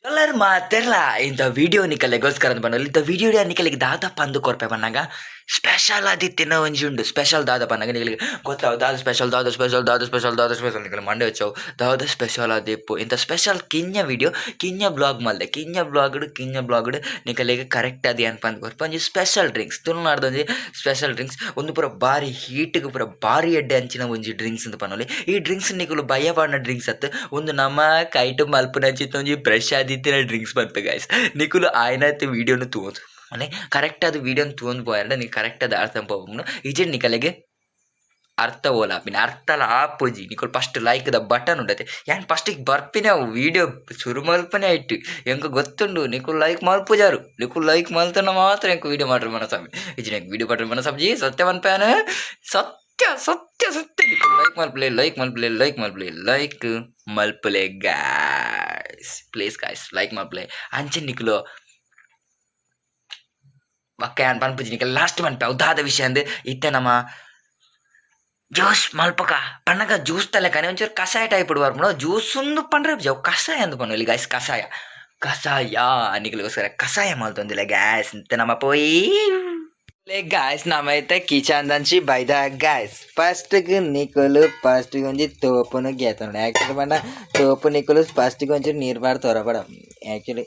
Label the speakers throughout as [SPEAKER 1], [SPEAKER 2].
[SPEAKER 1] ಎಲ್ಲರೂ ಮಾತೆಲ್ಲ ಇಂಥ ವಿಡಿಯೋ ನಿಕಲೆಗೋಸ್ಕರ ಅಂತ ಬಂದಲ್ಲಿ ಇಂಥ ವಿಡಿಯೋ ನಿಕಲಿಗೆ ದಾದ ಪಂದು ಕೊರ್ಪೆ ಬನ್ನಾಗ ಸ್ಪೆಷಲ್ ಆದಿತ್ತಿನ ಒಂಜಿ ಉಂಡು ಸ್ಪೆಷಲ್ ದಾದ ಪನ್ನಾಗ ನಿಕಲಿಗೆ ಗೊತ್ತಾವು ದಾದ ಸ್ಪೆಷಲ್ ನಿಕಲು ಮಂಡೆ వచ్చావు ದಾದ ಸ್ಪೆಷಲ್ ಆದಿಪ್ಪು ಇಂಥ ಸ್ಪೆಷಲ್ ಕಿಂಜ ಬ್ಲಾಗ್ ಮಲ್ದೆ ಕಿಂಜ ಬ್ಲಾಗ್ಡ್ ನಿಕಲಿಗೆ ಕರೆಕ್ಟ್ ಅದಿ ಅನ್ಪ ಅಂದ್ ಕೊರ್ಪ ಒಂಜಿ ಸ್ಪೆಷಲ್ ಡ್ರಿಂಕ್ಸ್ ತುಳುನಾಡ್ದ ಒಂಜಿ ಸ್ಪೆಷಲ್ ಡ್ರಿಂಕ್ಸ್ ಒಂದು ಪೂರ ಬಾರಿ ಹೀಟ್ಗೆ ಪೂರ ಬಾರಿ ಎಡ್ಡೆ ಅಂಚಿನ ಒಂಜಿ ಡ್ರಿಂಕ್ಸ್ ಅಂತ ಪನ್ನೊಲಿ ಈ ಡ್ರಿಂಕ್ಸ್ ನಿಕಲು ಭಯ ಪಾಡ್ನ ಡ್ರಿಂಕ್ಸ್ ಅತ್ತು ಒಂದು ನಮ್ಮ ಕೈಟು ಮಲ್ಪುನಂಚಿತ್ತ ಒಂಜಿ ಬ್ರಷ್ ಆದಿತ್ತಿನ ಡ್ರಿಂಕ್ಸ್ ಬಂತು ಗೈಸ್ ನಿಕುಲು ಆಯ್ನಾಯ್ತು ವೀಡಿಯೋನು ತೂದು ಅಲ್ಲೇ ಕರೆಕ್ಟ್ ಅದು ವೀಡಿಯೋನು ತೂಂದು పోయారంటే నీకు కరెక్ట్ అది అర్థం పోవను ఇజే నీకలగే ಅರ್ಥ ಓಲಾಪಿನ ಅರ್ಥಲ ಆಪುಜಿ ನಿಕುಲು ಫಸ್ಟ್ ಲೈಕ್ ದ ಬಟನ್ ಉಂಡತೆ ಯಾನ್ ಫಸ್ಟಿಗೆ ಬರ್ಪಿನ ವೀಡಿಯೋ ಶುರು ಮಲ್ಪನೆ ಆಯ್ತು ಎಂಕ ಗೊತ್ತುಂಡು ನಿಕುಲು ಲೈಕ್ ಮಲ್ಪುಜಾರು ನಿಕುಲು ಲೈಕ್ ಮಲ್ತನ ಮಾತ್ರ ಎಂಕ ವೀಡಿಯೋ ಮಾಡ್ರ ಮನಸ್ವಾಮಿ ಇಜಿ ನಂಗೆ ವೀಡಿಯೋ ಮಾಡ್ರ ಮನಸ್ವಾಮಿ ಸತ್ಯ ಮನ್ಪ್ಯಾನ ಸತ್ಯ ಸತ್ಯ ಸತ್ಯ ನಿಕುಲು ಲೈಕ್ ಮಲ್ಪಲೆ ಗಾಯ್ಸ್ ಪ್ಲೀಸ್ ಗಾಯ್ಸ್ ಲೈಕ್ ಮಲ್ಪಲೆ ಅಂಚೆ ನಿಕುಲು ಬಕ್ಕ ಪನ್ಪುಜಿ ನಿಕಲ್ ಲಾಸ್ಟ್ ಮನ್ಪೆ ಉದಾದ ವಿಷಯ ಅಂದ್ರೆ ಇತ್ತೆ ನಮ್ಮ ಜ್ಯೂಸ್ ಮಲ್ಪಕ ಪಣ್ಣಗ ಜ್ಯೂಸ್ ತಲೆ ಕನೆ ಒಂಚೂರು ಕಷಾಯ ಟೈಪ್ ಇಡುವಾರ ಜ್ಯೂಸ್ ಒಂದು ಪಂಡ್ರೆ ಜಾವ್ ಕಷಾಯ ಅಂತ ಪನ್ನುವಲ್ಲಿ ಗಾಯ್ಸ್ ಕಷಾಯ ನಿಕಲಿಗೋಸ್ಕರ ಕಷಾಯ ಮಲ್ತೊಂದಿಲ್ಲ ಗ್ಯಾಸ್ ಅಂತ ನಮ್ಮ ಪೋಯಿ ಗಾಯ್ಸ್ ನಮ್ಮೈತೆ ಕಿಚನ್ ದಂಚಿ ಬೈದ ಗಾಯ್ಸ್ ಫಸ್ಟ್ಗೆ ನಿಕಲು ಫಸ್ಟ್ಗೆ ಒಂಜಿ ತೋಪುನು ಗೇತೊಂಡು ಆ್ಯಕ್ಚುಲಿ ಪಂಡ ತೋಪು ನಿಕಲು ಫಸ್ಟ್ಗೆ ಒಂಚೂರು ನೀರು ಬಾಡ್ ತೋರಪಡ ಆ್ಯಕ್ಚುಲಿ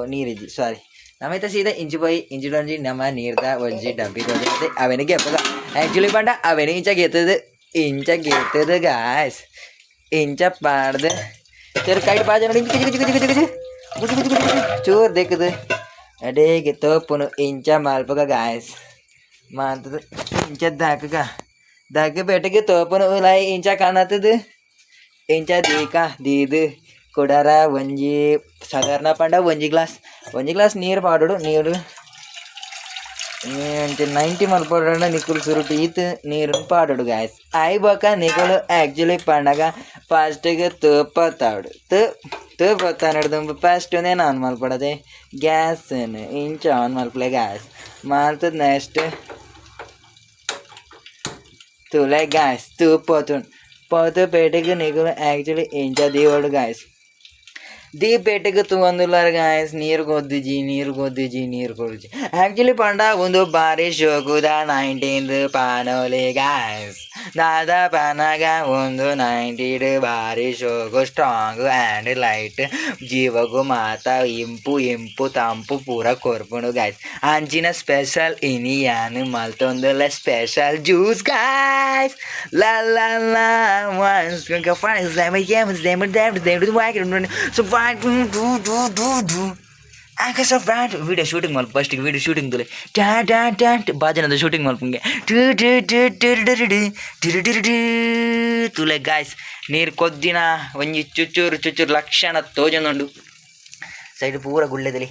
[SPEAKER 1] ನೀರಿಜ್ಜಿ ಸಾರಿ ನಮ್ಮೈತೆ ಸೀದಾ ಇಂಚು ಪೋಯಿ ಇಂಚಿಡೊಂಜಿ ನಮ್ಮ ನೀರ್ದ ಒಂಜಿ ಡಬ್ಬಿ ತೊಂದಿ ಅವನಿಗೆ ಎಪ್ಪದ ಆ್ಯಕ್ಚುಲಿ ಪಂಡ ಅವನಿ ಇಂಚ ಗೆತ್ತದ ಗಾಯ್ಸ್ ಇಂಚ ಪಾಡ್ದು ಚೂರು ಕೈಟ್ ಪಾಜ ನೋಡಿ ಚೂರು ದೆಕ್ಕದು ಅಡೇಗೆ ತೋಪುನು ಇಂಚ ಮಲ್ಪಗ ಗಾಯ್ಸ್ ಮಾತದು ಇಂಚ ದಾಕ ಬೆಟ್ಟಗೆ ತೋಪುನು ಲೈ ಇಂಚ ಕಾಣತ್ತದು ಇಂಚ ದೀದು ಕೊಡಾರ ಒಂಜಿ ಸಾಧಾರಣ ಪಂಡ ಒಂಜಿ ಗ್ಲಾಸ್ ನೀರು ಪಾಡೋಡು ನೀರು 90 ಮಲ್ಪಡ ನಿಕುಲು ಸುರುಟು ಈತ್ ನೀರನ್ನು ಪಾಡೋಡು ಗಾಯ್ಸ್ ಆಯ್ಬಕ ನಿಕುಲು ಆ್ಯಕ್ಚುಲಿ ಪಂಡಗ ಫಸ್ಟಿಗೆ ತೋಪತ್ತಾಡು ತೋಪತ್ತಾನಡ್ದು ಫಸ್ಟ್ ನೇನು ಆನ್ ಮಲ್ಪಡದೆ ಗ್ಯಾಸನ್ನು ಇಂಚ ಆನ್ ಮಲ್ಪಲೆ ಗ್ಯಾಸ್ ಮಾಲ್ತದ ನೆಕ್ಸ್ಟ್ ತುಲೆ ಗಾಯ್ಸ್ పోతూ పేటకి నీకు యాక్చువల్లీ ఇంచ దీవాడు గాయస్ దీ ಪೇಟೆಗೆ ತಗೊಂದಿಲ್ಲಾರ ಗಾಯಸ್ ನೀರು ಕೊದ್ದಿಜಿ ಆ್ಯಕ್ಚುಲಿ ಪಂಡ ಒಂದು ಬಾರಿ ಶೋಕುದ 19 ಪಾನೋಲಿ ಗಾಯಸ್ ದಾದ ಪಾನಾಗ ಒಂದು 90 ಬಾರಿ ಶೋಕು ಸ್ಟ್ರಾಂಗ್ ಆ್ಯಂಡ್ ಲೈಟ್ ಜೀವಗೂ ಮಾತ ಇಂಪು ತಂಪು ಪೂರ ಕೊರ್ಪುಂಡು ಗಾಯಸ್ ಅಂಚಿನ ಸ್ಪೆಷಲ್ ಇನಿಯಾನು ಮಲ್ತೊಂದಲ್ಲ ಸ್ಪೆಷಲ್ ಜ್ಯೂಸ್ ಗಾಯಸ್ ಲಾ ವಿಡಿಯೋ ಶೂಟಿಂಗ್ ಮಲ್ಪ ಫಸ್ಟಿಗೆ ವಿಡಿಯೋ ಶೂಟಿಂಗ್ ತುಲೆ ಬಾಜನದ ಶೂಟಿಂಗ್ ಮಲ್ಪಂಗೆ ತುಲೆ ಗಾಯ್ಸ್ ನೀರು ಕೊದ್ದಿನ ಒಂಜಿ ಚುಚ್ಚೂರು ಲಕ್ಷಣ ತೋಜೊಂದುಂಡು ಸೈಡ್ ಪೂರ ಗುಳ್ಳೆದಲ್ಲಿ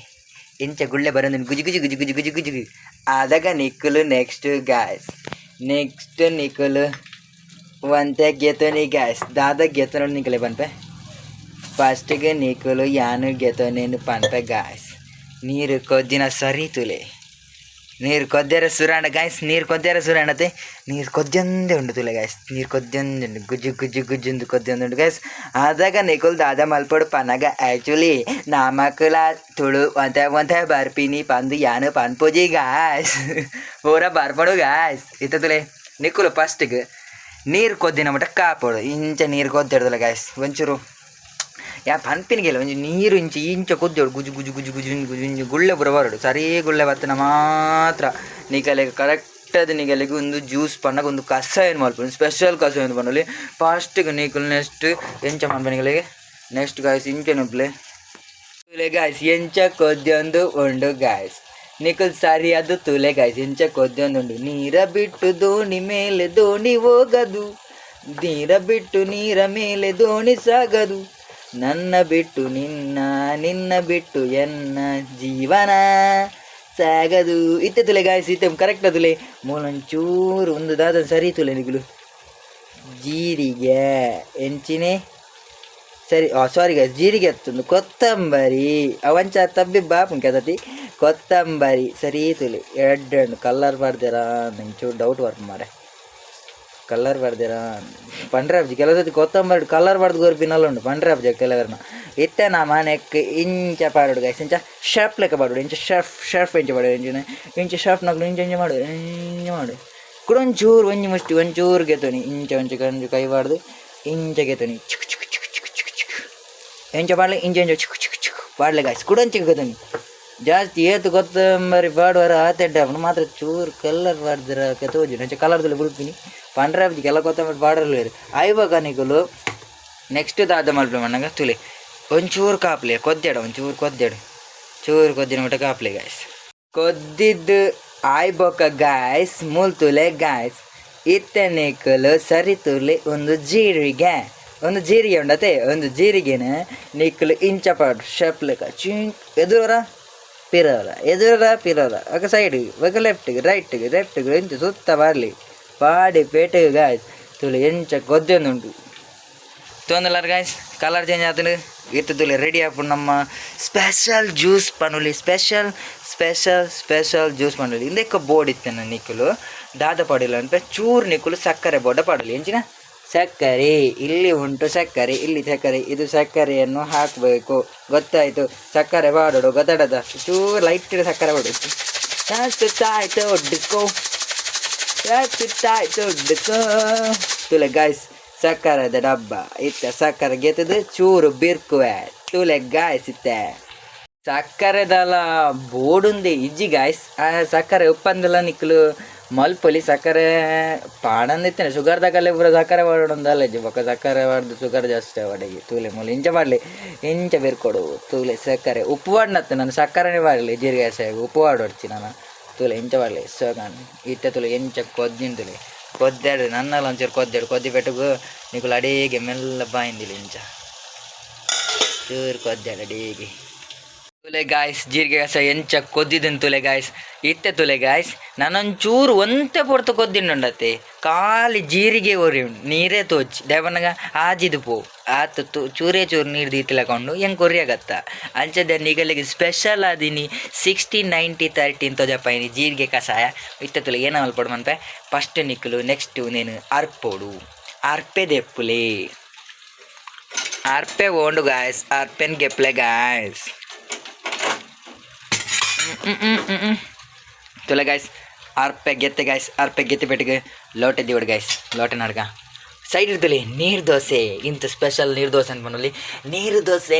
[SPEAKER 1] ಇಂಚ ಗುಳ್ಳೆ ಬರೋದು ಗುಜಿ ಆದಾಗ ನಿಕ್ಕಲು ನೆಕ್ಸ್ಟ್ ಗಾಯ್ಸ್ ನಿಕ್ಕಲು ಒಂತೆ ಗೆತೋನಿ ಗಾಯ್ಸ್ ದಾದ ಗೆತೋನಿ ನಿಕಲೆ ಪನ್ಪೆ ಫಸ್ಟಿಗೆ ನಿಕಲು ಯಾನು ಗೆತೋನೇನು ಪನ್ಪೆ ಗಾಯ್ಸ್ ನೀರು ಕೊದ್ದಿನ ಸರಿ ತುಲೆ ನೀರು ಕೊದ್ದಿರ ಸುರಾಣ ಗಾಯ್ಸ್ ನೀರು ಕೊದ್ದಿರ ಸುರಾಣತೆ ನೀರು ಕೊದ್ಯಂದೇ ಉಂಡು ತುಲೆ ಗಾಯ್ಸ್ ನೀರು ಕೊದ್ಯಂದುಂಡು ಗುಜ್ಜು ಕೊದ್ಯಂದುಂಡು ಗಾಯ್ಸ್ ಆದಾಗ ನಿಕುಲ್ ದಾದ ಮಲ್ಪಡು ಪನಗ ಆ್ಯಕ್ಚುಲಿ ನಾಮಕಲ ತುಳು ಒಂತೆ ಬರ್ಪಿನಿ ಪಂದು ಯಾನು ಪನ್ಪೋಜಿ ಗಾಯ್ಸ್ ಪೂರ ಬರ್ಪಡು ಗಾಯ್ಸ್ ಇತ್ತ ತುಲೆ ನಿಕುಲು ಫಸ್ಟಿಗೆ ನೀರು ಕೊದ್ದಿನ ಮಟ್ಟ ಕಾಪಾಡು ಇಂಚ ನೀರು ಕೊದ್ದಿಡ್ದಲ್ಲ ಗಾಯ್ಸ್ ಒಂಚೂರು ಯಾ ಪನ್ಪಿನಿಗೆಲ್ಲ ಒಂಚೂರು ನೀರು ಇಂಚ ಕೊದ್ದೋಡು ಗುಜು ಗುಳ್ಳೆ ಪುರ ಬರೋಡು ಸರಿ ಗುಳ್ಳೆ ಬರ್ತನ ಮಾತ್ರ ನಿಕಲೆಗೆ ಕರೆಕ್ಟದು ನಿಕಲೆಗೆ ಒಂದು ಜ್ಯೂಸ್ ಪಣ್ಣಗೆ ಒಂದು ಕಷಾಯ ಮಲ್ಪು ಸ್ಪೆಷಲ್ ಕಷಾಯ ಪಣ್ಣಲಿ ಫಸ್ಟಿಗೆ ನಿಕಲು ನೆಕ್ಸ್ಟ್ ಎಂಚ ಮಲ್ಪನಿಗಳಿಗೆ ನೆಕ್ಸ್ಟ್ ಗಾಯ್ಸ್ ಇಂಚ ನುಪ್ಲೆ ಗಾಯ್ಸ್ ಎಂಚ ಕೊದ್ದೊಂದು ಉಂಡು ಗಾಯ್ಸ್ ನಿಕಲ್ ಸರಿಯಾದ ತುಲೆ ಗಾಯ್ಸ್ ಇಂಚ ಕೊದ್ದೊಂದುಂಡು ನೀರ ಬಿಟ್ಟು ದೋಣಿ ಮೇಲೆ ದೋಣಿ ಹೋಗದು ನೀರ ಬಿಟ್ಟು ನೀರ ಮೇಲೆ ದೋಣಿ ಸಾಗದು ನನ್ನ ಬಿಟ್ಟು ನಿನ್ನ ಬಿಟ್ಟು ಎನ್ನ ಜೀವನ ಸಾಗದು ಇತ್ತೆ ತುಲೆ ಗಾಯ್ಸ್ ಇತ್ತೆ ಕರೆಕ್ಟ್ ತುಲೆ ಮೂಲಂಚೂರು ಒಂದು ದಾದ ಸರಿ ತುಲೆ ನಿಗುಲು ಜೀರಿಗೆ ಎಂಚಿನೇ ಸರಿ ಸಾರಿ ಗಾಯ್ಸ್ ಜೀರಿಗೆ ಎತ್ತೊಂದು ಕೊತ್ತಂಬರಿ ಅವಂಚ ತಬ್ಬಿ ಬಾಪು ಕೆದತಿ ಕೊತ್ತಂಬರಿ ಸರಿ ತುಲಿ ಎರಡು ಕಲರ್ ಬರ್ದಿರಾ ನಂಗೆ ಚೂರು ಡೌಟ್ ಬರ್ತು ಮಾರೆ ಕಲರ್ ಬರ್ದಿರಾ ಪಂಡ್ರೆ ಅಬ್ಜಿ ಕೆಲವು ಸತಿ ಕೊತ್ತಂಬರಿ ಕಲರ್ ಬರ್ದು ಗೋರ್ಪಿನಲ್ಲ ಉಂಡು ಪಂಡ್ರೆ ಅಬ್ಜಿ ಕೆಲವರನ್ನ ಇತ್ತೆ ನಾ ಮನೆಕ್ ಇಂಚ ಪಾಡೋಡು ಗೈಸ್ ಇಂಚ ಶರ್ಪ್ ಲೆಕ್ಕ ಪಾಡೋಡು ಇಂಚ ಶರ್ಫ್ ಇಂಚ ಪಾಡೋಡು ಇಂಚ ಶರ್ಫ್ ನಗ್ಲು ಇಂಚ ಇಂಚ ಮಾಡು ಇಂಚ ಮಾಡು ಕೂಡ ಒಂಚೂರು ಒಂಜಿ ಮುಷ್ಟಿ ಒಂಚೂರು ಗೆತೋನಿ ಇಂಚ ಒಂಚ ಕಂಜು ಕೈ ಬಾಡ್ದು ಇಂಚ ಗೆತೋನಿ ಚಿಕ್ ಚಿಕ್ ಚಿಕ್ ಚಿಕ್ ಚಿಕ್ ಚಿಕ್ ಎಂಚ ಪಾಡ್ಲೆ ಇಂಚ ಇಂಚ ಚಿಕ್ ಚಿಕ್ ಚಿಕ್ ಪಾಡ್ಲೆ ಗೈಸ್ ಕೂಡ ಒಂಚ ಗೆತೋನಿ ಜಾಸ್ತಿ ಏತು ಕೊತ್ತಂಬರಿ ಪಾಡುವಾರ ಆತೆಡ್ಡ ಮಾತ್ರ ಚೂರು ಕಲರ್ ಪಾಡ್ದಿರ ತೋಜಿ ನಂಚ ಕಲರ್ದಲ್ಲಿ ಬುಡ್ತೀನಿ ಪಂಡ್ರಾಬ್ಜಿ ಕೆಲ ಕೊತ್ತಂಬರಿ ಪಾಡಲು ಆಯ್ವಾಗ ನಿಕುಲು ನೆಕ್ಸ್ಟ್ ದಾದ ಮಲ್ಪೆ ಮಣ್ಣಂಗ ತುಳಿ ಒಂಚೂರು ಕಾಪ್ಲೆ ಕೊದ್ದಾಡು ಒಂಚೂರು ಕೊದ್ದಾಡು ಚೂರು ಕೊದ್ದಿನ ಊಟ ಕಾಪ್ಲೆ ಗಾಯ್ಸ್ ಕೊದ್ದಿದ್ದು ಆಯ್ಬೊಕ್ಕ ಗಾಯ್ಸ್ ಮೂಲ್ ತುಲೆ ಗಾಯ್ಸ್ ಇತ್ತೆ ನಿಕುಲು ಸರಿ ತುಳಿ ಒಂದು ಜೀರಿಗೆ ಉಂಡತೆ ಒಂದು ಜೀರಿಗೆನ ನಿಕುಲು ಇಂಚ ಪಾಡು ಶಪ್ಲೆಕ ಚಿಂಕ್ ಎದುರ ಆಗ ಸೈಡಿಗೆ ಆಗ ಲೆಫ್ಟಿಗೆ ರೈಟಿಗೆ ಇಂಚ ಸುತ್ತ ಬಾರ್ಲಿ ಪಾಡಿ ಪೇಟೆಗೆ ಗಾಯ್ಸ್ ತುಳಿ ಎಂಚ ಕೊದ್ದೊಂದುಂಟು ತೊಂದಲಾರ ಗಾಯ್ಸ್ ಕಲರ್ ಚೇಂಜ್ ಆತನು ಇತ್ತು ತುಳಿ ರೆಡಿ ಆಗ್ಬಿಟ್ಟು ನಮ್ಮ ಸ್ಪೆಷಲ್ ಜ್ಯೂಸ್ ಪನುಲಿ ಸ್ಪೆಷಲ್ ಜ್ಯೂಸ್ ಪನುಲಿ ಇಂದೆಕ್ಕ ಬೋರ್ಡ್ ಇತ್ತೇನೆ ನಿಕ್ಕುಲು ದಾದ ಪಾಡಿಲ್ಲ ಅಂತ ಚೂರು ನಿಕ್ಕುಲು ಸಕ್ಕರೆ ಬೋರ್ಡ ಪಾಡಲಿ ಎಂಚಿನ ಸಕ್ಕರೆ ಇಲ್ಲಿ ಉಂಟು ಸಕ್ಕರೆ ಇಲ್ಲಿ ಸಕ್ಕರೆ ಇದು ಸಕ್ಕರೆಯನ್ನು ಹಾಕಬೇಕು ಗೊತ್ತಾಯಿತು ಸಕ್ಕರೆ ಬಾಡೋಡು ಗೊತ್ತಾಡದ ಚೂರು ಲೈಟ್ ಸಕ್ಕರೆ ಬಾಡೋದು ತುಲೆ ಗಾಯ್ಸ್ ಸಕ್ಕರೆದ ಡಬ್ಬ ಇತ್ತ ಸಕ್ಕರೆ ಗೆತ್ತದು ಚೂರು ಬಿರ್ಕುವೆ ತುಲೆ ಗಾಯ್ಸ್ ಇತ್ತೆ ಸಕ್ಕರೆದಲ್ಲ ಬೋಡುಂದೆ ಇಜ್ಜಿ ಗಾಯ್ಸ್ ಸಕ್ಕರೆ ಉಪ್ಪಂದೆಲ್ಲ ನಿಕ್ಕಲು ಮಲ್ಪೊಲಿ ಸಕ್ಕರೆ ಪಾಡಂದಿತ್ತೇನೆ ಶುಗರ್ ತಕಲೆ ಪೂರ ಸಕ್ಕರೆ ಪಾಡೋದಲ್ಲ ಇಜ್ಜಿ ಬೊಕ್ಕ ಸಕ್ಕರೆ ಪಾಡ್ದು ಶುಗರ್ ಜಾಸ್ತಿ ಅವಡಿಗೆ ತೂಲೆ ಮೂಲ ಇಂಚ ಪಾಡಲಿ ಇಂಚ ಬಿರ್ಕೊಡು ತೂಲೆ ಸಕ್ಕರೆ ಉಪ್ಪು ಪಾಡ್ನತ್ತೆ ನಾನು ಸಕ್ಕರೆನೇ ಪಾಡಲಿ ಜೀರಿಗೆ ಸಾಗಿ ಉಪ್ಪು ಪಾಡೋಡ್ಚಿ ನಾನು ತೂಲೆ ಇಂಚ ಪಾಡಲಿ ಸೋಗಾನ್ ಇತ್ತೆ ತುಲೆ ಎಂಚ ಕೊದ್ದಿನ ತುಲೆ ಕೊದ್ದಾಡು ನನ್ನಲ್ಲಿ ಒಂಚೂರು ಕೊದ್ದಿ ಬೆಟ್ಟಗೂ ನಿಕುಲು ಅಡೇಗೆ ಮೆಲ್ಲ ಬಾಯಿಂದಿಲ್ಲ ಇಂಚ ಚೂರು ಕೊದ್ದಾಡು ಅಡೇಗೆ ತುಲೆ ಗಾಯ್ಸ್ ಜೀರಿಗೆ ಕಸ ಎಂಚ ಕೊದ್ದಿದ್ದನು ತುಲೆ ಗಾಯ್ಸ್ ಇತ್ತೆ ತುಲೆ ಗಾಯ್ಸ್ ನಾನೊಂಚೂರು ಒಂತೆ ಪೊರ್ತು ಕೊದ್ದಿನುಂಡತ್ತೆ ಖಾಲಿ ಜೀರಿಗೆ ಒರಿ ನೀರೇ ತೋಚಿ ದಯಪನ್ನಗ ಆಜಿದು ಪೋ ಆತ ಚೂರೇ ಚೂರು ನೀರು ದೀತಿಲಕೊಂಡು ಹೆಂಗೆ ಕೊರಿಯಾಗತ್ತ ಅಂಚದ ನಿಗಲಿಗೆ ಸ್ಪೆಷಲ್ ಆದಿನಿ 60-90-30 ತೊಜಪಾಯಿನಿ ಜೀರಿಗೆ ಕಷಾಯ ಇತ್ತೆ ತುಲೆ ಏನೋ ಅಲ್ಪಡು ಮನ್ಪೆ ಫಸ್ಟ್ ನಿಕ್ಕಲು ನೆಕ್ಸ್ಟು ನೀನು ಅರ್ಪೋಡು ಅರ್ಪೆ ದೆಪ್ಪುಲೆ ಅರ್ಪೆ ಓಂಡು ಗಾಯ್ಸ್ ಅರ್ಪೆನ್ ಗೆಪ್ಲೆ ಗಾಯ್ಸ್ ತುಲೆ ಗಾಯ್ಸ್ ಅರ್ಪೆ ಗೆತ್ತೆ ಬೆಟ್ಟಿಗೆ ಲೋಟೆ ದಿವಡು ಗಾಯ್ಸ್ ಲೋಟೆ ನಡ್ಗ ಸೈಡ್ ಇರ್ತಲಿ ನೀರು ದೋಸೆ ಇಂಥ ಸ್ಪೆಷಲ್ ನೀರು ದೋಸೆ ಅಂತ ಬನ್ನಲಿ ನೀರು ದೋಸೆ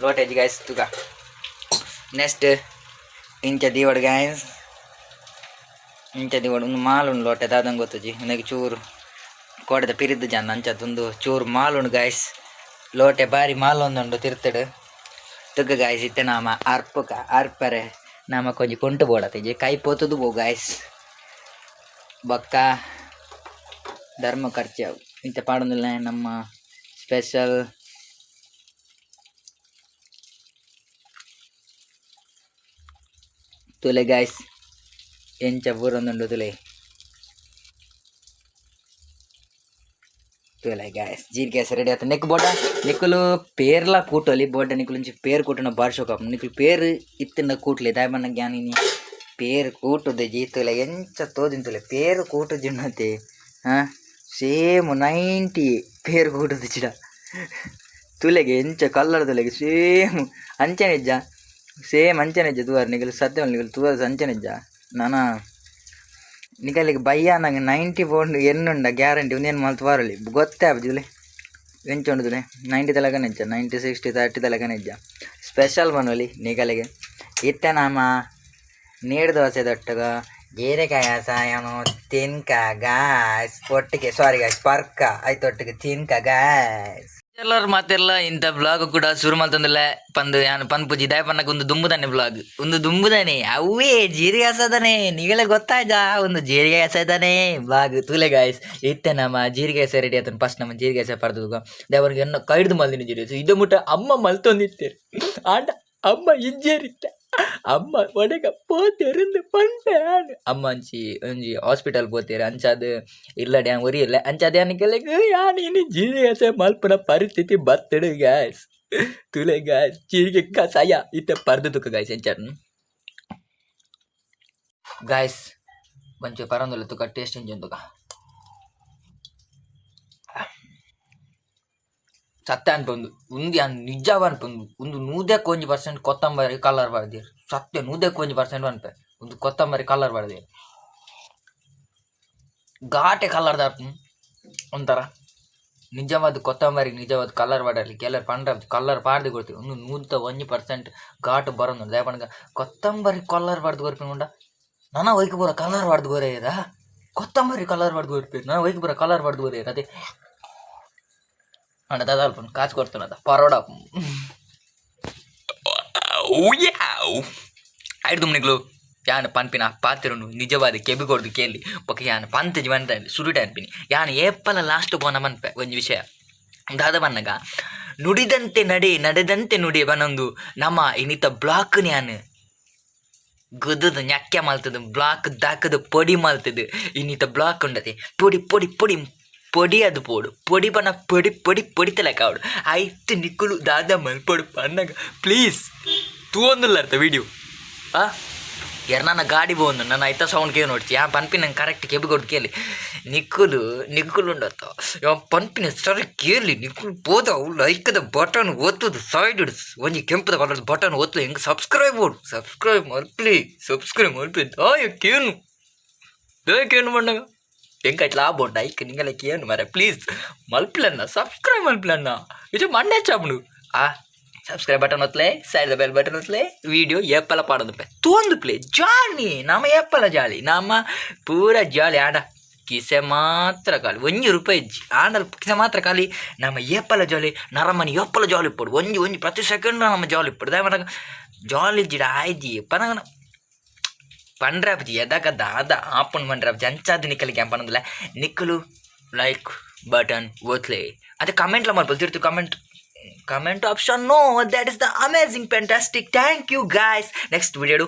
[SPEAKER 1] ಲೋಟೆ ಅಜ್ಜಿ ಗಾಯ್ಸ್ ತುಗ ನೆಕ್ಸ್ಟ್ ಇಂಚ ದಿವಡು ಗಾಯ್ಸ್ ಇಂಚ ದಿವಡು ಒಂದು ಮಾಲುಂಡು ಲೋಟೆ ದಾದಂಗೆ ಗೊತ್ತಜ್ಜಿ ನನಗೆ ಚೂರು ಕೋಡದ ಪಿರಿದ್ದು ಜನ ಅಂಚದೊಂದು ಚೂರು ಮಾಲುಂಡು ಗಾಯ್ಸ್ ಲೋಟೆ ಬಾರಿ ಮಾಲೊಂದುಂಡು ತಿರ್ತಡು ತುಗ ಗಾಯ್ಸ್ ಇತ್ತೆ ನಾಮ ಅರ್ಪರೆ ನಾಮ ಕೊಂಚ ಕೊಂಟು ಬೋಡತ್ತೆ ಕೈ ಪೋತದು ಬೋ ಗಾಯ್ಸ್ ಬೊಕ್ಕ ಧರ್ಮ ಖರ್ಚು ಇಂತ ಪಾಡೋದಿಲ್ಲ ನಮ್ಮ ಸ್ಪೆಷಲ್ ತುಲೆ ಗಾಯ್ಸ್ ಎಂಚ ಬೂರೊಂದುಂಡು ತುಲೆ ಗಾಯ್ಸ್ ಜೀರಿಗೆ ರೆಡಿ ಆಯ್ತು ನೆಕ್ ಬೋಟ ನಿಕ್ಕಲು ಪೇರ್ಲ ಕೂಟಲಿ ಬೋಟ ನಿಕ್ಕಲು ಪೇರು ಕೂಟನ ಬಾರ್ಸೋಕ ನಿಕ್ಕಲು ಪೇರು ಇತ್ತಿನ ಕೂಟ್ಲಿ ದಾಯಬಣ್ಣ ಜ್ಞಾನಿನಿ ಪೇರು ಕೂಟುದು ಜೀತುಲೆ ಎಂಚ ತೋದಿಂತುಲೆ ಪೇರು ಕೂಟು ಜಿಣ್ಣತೆ ಸೇಮ್ 90 ಪೇರು ಕೂಟದು ಚಿಡ ತುಲೆಗೆ ಎಂಚ ಕಲ್ಲರ್ ತುಲೆಗೆ ಸೇಮ್ ಅಂಚನೆಜ್ಜ ತೂವಾರ ನಿಗಲು ಸತ್ಯ ನಿಗಲು ತೂವಾರ ಅಂಚನೆಜ್ಜ ನಾನಾ ನಿಗಲಿಗೆ ಬಯ್ಯ ನಂಗೆ 90 ಪೌಂಡ್ ಎನ್ನುಂಡ ಗ್ಯಾರಂಟಿ ಒಂದೇನು ಮಲ್ತು ವಾರಲಿ ಗೊತ್ತೇ ಆಗುದಿಲ್ಲ ಎಂಚುಂಡುದಿಲ್ಲ 90 ತಲಗನೆಜ್ಜ 90-60-30 ತಲಗನೆಜ್ಜ ಸ್ಪೆಷಲ್ ಬನ್ನೋಲಿ ನಿಗಲಿಗೆ ಇತ್ತೆ ನಾಮ ನೀರು ದೋಸೆ ದೊಟ್ಟಗ ಗೀರೆಕಾಯ ಸಾಯನು ತಿನ್ಕ ಗಾಯ್ಸ್ ಒಟ್ಟಿಗೆ ಸ್ಪರ್ಕ ಆಯ್ತು ಒಟ್ಟಿಗೆ ತಿನ್ಕ ಗಾಯ್ಸ್ ಎಲ್ಲರೂ ಮಾತೆಲ್ಲ ಇಂಥ ಬ್ಲಾಗ್ ಕೂಡ ಶುರು ಮಾಡ್ತಂದಿಲ್ಲ ಪನ್ಪುಜಿ ದಯಪನ್ನಕ್ಕೆ ಒಂದು ದುಂಬುದಾನೆ ಬ್ಲಾಗ್ ಒಂದು ದುಂಬುದಾನೆ ಅವೇ ಜೀರಿಗೆ ಹಸದಾನೆ ನೀವೆಲ್ಲ ಗೊತ್ತಾಯ್ತ ಒಂದು ಜೀರಿಗೆ ಹಸದಾನೆ ಬ್ಲಾಗ್ ತುಲೆ ಗಾಯ್ಸ್ ಇತ್ತೆ ನಮ್ಮ ಜೀರಿಗೆ ಹಸ ರೆಡಿ ಆತನ ಫಸ್ಟ್ ನಮ್ಮ ಜೀರಿಗೆ ಹಸ ಪಡೆದು ದೇವರಿಗೆ ಎನ್ನ ಕೈಡ್ದು ಮಲ್ದಿನ ಜೀರಿಗೆ ಇದು ಮುಟ್ಟ ಅಮ್ಮ ಮಲ್ತೊಂದಿತ್ತೇರು ಆಂಡ ಅಮ್ಮ ಇಜ್ಜೇರಿತ್ತ ಅಮ್ಮ ಒಡೆಗ ಪೋತೆರಿಂದ ಪಂಪೆ ಅಮ್ಮ ಒಂಜಿ ಹಾಸ್ಪಿಟಲ್ ಪೋತೇರು ಅಂಚಾದ ಇಲ್ಲಡೆ ಒರಿ ಇಲ್ಲ ಅಂಚಾದ ಅನ್ಕೆಲೆಗ್ ಯಾನಿ ಜೀರಿಗೆ ಮಲ್ಪನ ಪರಿಸ್ಥಿತಿ ಬತ್ತಡು ಗ್ಯಾಸ್ ತುಲೆ ಗ್ಯಾಸ್ ಜೀರಿಗೆ ಕಸಾಯ ಇತ್ತ ಪರ್ದು ತುಕ ಗಾಯ್ಸ್ ಎಂಚಾಡ್ ಗಾಯ್ಸ್ ಮಂಚು ಪರಂದುಲ್ಲ ತುಕ ಟೇಸ್ಟ್ ಎಂಚು ತುಕ ಸತ್ಯ ಅನ್ಪೊಂದು ಉಂದು ನಿಜವ ಅನ್ಪೊಂದು ಒಂದು 100% ಕೊತ್ತಂಬರಿ ಕಲರ್ ಬರ್ದಿರು ಸತ್ಯ 100% ಅನ್ಪೆ ಒಂದು ಕೊತ್ತಂಬರಿ ಕಲರ್ ಬರ್ದಿರು ಘಾಟೆ ಕಲರ್ ದಾರ್ಪು ಒಂಥರ ನಿಜವಾದ ಕೊತ್ತಂಬರಿಗೆ ನಿಜವಾದ ಕಲರ್ ಪಡಲಿ ಕೆಲರು ಪಂಡ ಕಲರ್ ಪಾಡ್ದು ಕೊಡ್ತೀವಿ ಒಂದು 101% ಘಾಟು ಬರೋದು ದೇಪಣಗ ಕೊತ್ತಂಬರಿ ಕಲರ್ ಪಡ್ದು ಕೊರ್ಪಿಕೊಂಡ ನನ್ನ ವೈಕ್ ಬರೋ ಕಲರ್ ಪಡ್ದು ಗೊರೆಯದ ಕೊತ್ತಂಬರಿ ಕಲರ್ ಪಡ್ದು ಕೊರ್ಪಿ ನನ್ನ ವೈಕ್ ಬರೋ ಕಲರ್ ಪಡ್ದು ಗೊರೆಯದ ಅದೇ ಅಣ್ಣ ದಾದಲ್ಪ ಕಾಸು ಕೊಡ್ತಾನದ ಪರೋಡ ಆಯ್ತು ತುಮ್ನಿಗ್ಲು ಯಾನ್ ಪನ್ಪಿನ ಪಾತಿರುಂಡು ನಿಜವಾದ ಕೆಬಿ ಕೊಡ್ದು ಕೇಳಿ ಪಕ್ಕ ಯಾನ್ ಪಂತಜಿ ಬಂತ ಸುರುಟ ಅನ್ಪಿನಿ ಯಾನ್ ಏಪಲ ಲಾಸ್ಟ್ ಪೋನ ಮನ್ಪೆ ಒಂದು ವಿಷಯ ದಾದ ಬನ್ನಗ ನುಡಿದಂತೆ ನಡೆದಂತೆ ನುಡಿ ಬನ್ನೊಂದು ನಮ್ಮ ಇನ್ನಿತ ಬ್ಲಾಕ್ ಯಾನ್ ಗುದ್ದದು ñಕ್ಕೆ ಮಲ್ತದು ಬ್ಲಾಕ್ ದಾಕದು ಪೊಡಿ ಮಲ್ತದು ಇನ್ನಿತ ಬ್ಲಾಕ್ ಉಂಡತೆ ಪೊಡಿ ಪೊಡಿ ಪೊಡಿ పొడి అది పోడు పొడి పన్న పొడి పొడి పొడితలే కావడు అయితే నిక్కులు దాదా మల్పడు పన్నగ ప్లీజ్ ತೂವೊಂದುಲ್ಲರ್ತ ವಿಡಿಯೋ ನನ್ನ ಗಾಡಿ ಬೋಂದು ನನ್ನ ಐತ ಸೌಂಡ್ ಕೇಳಿ ನೋಡ್ತಿ ಯಾ ಪನ್ಪಿನ ನಂಗೆ ಕರೆಕ್ಟ್ ಕೆಬಿ ಕೊಟ್ಟು ಕೇಳಿ ನಿಕ್ಕುಲು ಉಂಡತ್ತ ಯಾವ ಪನ್ಪಿನ ಸರಿ ಕೇಳಿ ನಿಕ್ಕುಲು ಬೋದವು ಲೈಕದ ಬಟನ್ ಒತ್ತುದು ಸೈಡ್ ಇಡ್ಸ್ ಒಂಜಿ ಕೆಂಪದ ಕಲರ್ ಬಟನ್ ಒತ್ತು ಹೆಂಗೆ ಸಬ್ಸ್ಕ್ರೈಬ್ ಮಲ್ಪಿ ಕೇನು ಕೇನು ಬಂಡಾಗ ಹೆಂಗೆ ಅಟ್లా ಬೋಂಡ ಐಕ್ ನಿಂಗೆಲ್ಲ ಕೇನು ಮರ ಪ್ಲೀಸ್ ಮಲ್ಪಿಲನ್ನ ಸಬ್ಸ್ಕ್ರೈಬ್ ಮಲ್ಪಿಲನ್ನ ಇದು ಮಂಡೆ ಚಾಪ್ನು ಸಬ್ಸ್ಕ್ರೈಬ್ ಬಟನ್ ಒತ್ತಲೆ ಸೈಡ್ ದ ಬೆಲ್ ಬಟನ್ ಒತ್ತಲೆ ವಿಡಿಯೋ ಏಪಲ ಪಾಡೋದು ಪೆ ತೋಂದು ಪ್ಲೇ ಜಾಲಿ ನಮ್ಮ ಏಪಲ ಜಾಲಿ ನಮ್ಮ ಪೂರ ಜಾಲಿ ಆಡ ಕಿಸೆ ಮಾತ್ರ ಖಾಲಿ ₹1 ಇಜ್ಜಿ ಆಂಡಲ್ ಕಿಸೆ ಮಾತ್ರ ಖಾಲಿ ನಮ್ಮ ಏಪಲ ಜಾಲಿ ನರಮನಿ ಏಪಲ ಜಾಲಿ ಇಪ್ಪಡು ಒಂಜಿ ಪ್ರತಿ ಸೆಕೆಂಡ್ ನಮ್ಮ ಜಾಲಿ ಇಪ್ಪಡು ದಯಮಾಡ ಜಾಲಿ ಜಿಡ ಆಯ್ಜಿ ಪನಗನ ಪಂಡ್ರಾಪ್ಜಿ ಎದಕದ ಅದ ಆಪನ್ ಪಂಡ್ರಾಪ್ಜಿ ಅಂಚಾದ ನಿಕ್ಕಲಿಕ್ಕೆ ಪನಂದಿಲ್ಲ ನಿಕ್ಕಲು ಲೈಕ್ ಬಟನ್ ಒತ್ತಲೆ ಅದೇ ಕಮೆಂಟ್ಲ ಮಾಡ್ಬೋದು ತಿರ್ತು comment option. No, that is the amazing, fantastic. Thank you guys. Next video do